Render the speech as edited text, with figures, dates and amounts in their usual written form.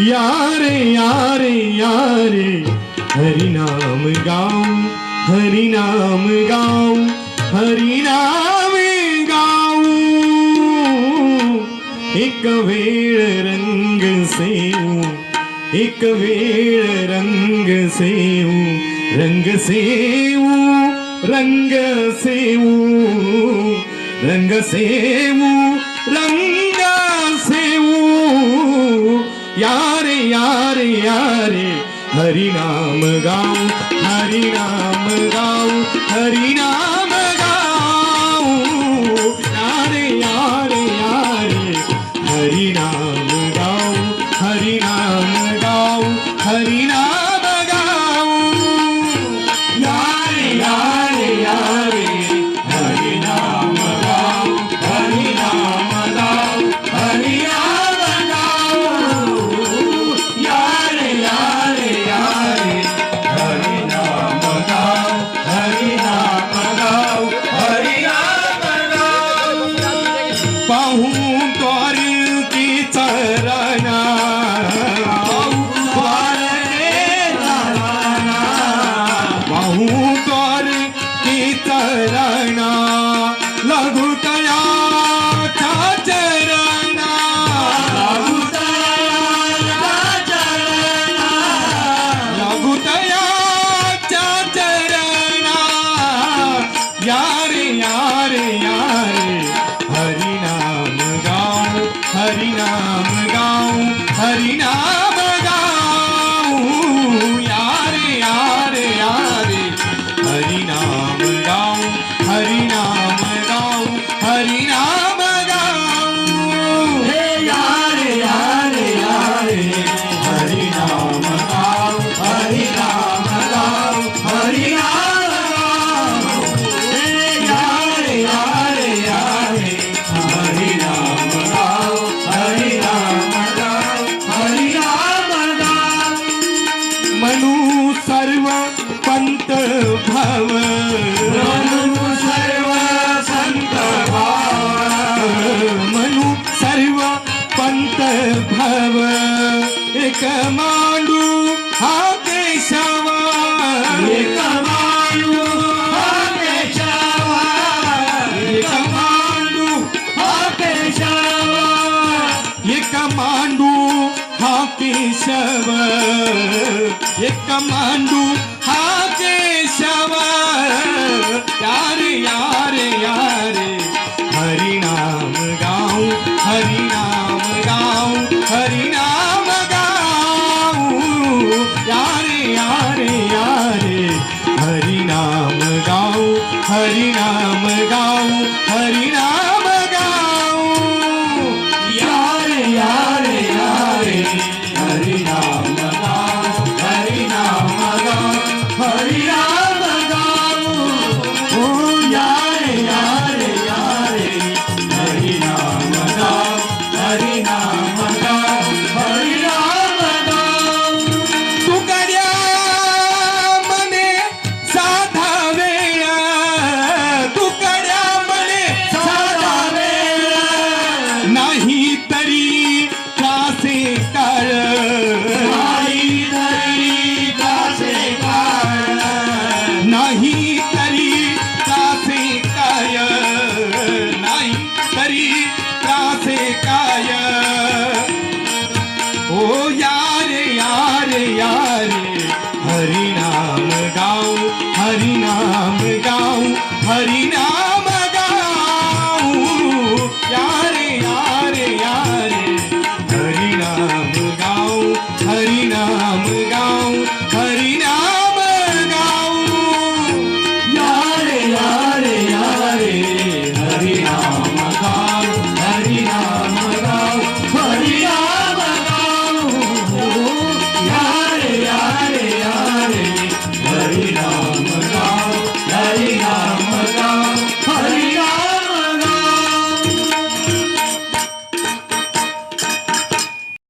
यारे यारे यारे हरि नाम गाऊं, हरि नाम गाऊं, हरि नाम गाऊं. एक वेळ रंग सेवू, एक वेळ रंग सेवू, रंग सेवू, रंग सेवू, रंग सेवू, रंग सेवू. यारे यारे यारे हरि नाम गाऊं, हरि नाम गाऊं, हरि नाम गाऊं. यारे यारे यारे हरि नाम गाऊं, हरि नाम गाऊं, हरि नाम गाऊं. यारे यारे यारे हरि नाम गाऊं, हरि नाम गाऊं, हरि नाम गाऊं. यारे यारे यारे हरि नाम गाऊं, हरि नाम गाऊं, हरि नाम गाऊं. पाहूं द्वार की चरणा, पाहूं द्वार की चरणा, लघु तयाच्या चरणा, लघु तयाच्या चरणा, लघु तयाच्या चरणा. यारे यारे यारे हरि नाम गाऊं, हरि नाम गाऊं, हरि नाम गाऊं. यारे यारे यारे हरि नाम गाऊं, हरि नाम गाऊं, हरि नाम गाऊं. हे यारे यारे यारे हरि नाम गाऊं, हरि नाम गाऊं, हरि नाम गाऊं. हे यारे यारे यारे हरि नाम गाऊं, हरि नाम गाऊं, हरि नाम गाऊं. मनू सर्व पंत भव, मनू सर्व संत भाव, मनू सर्व पंत भव. एक मांडू हा केशवा, एक मांडू हा केशवा, एक मांडू हा केशवा, एक मांडू हा केशव, एक मांडू हा केशव. यारे यारे यारे हरि नाम गाऊं, हरि नाम गाऊं, हरि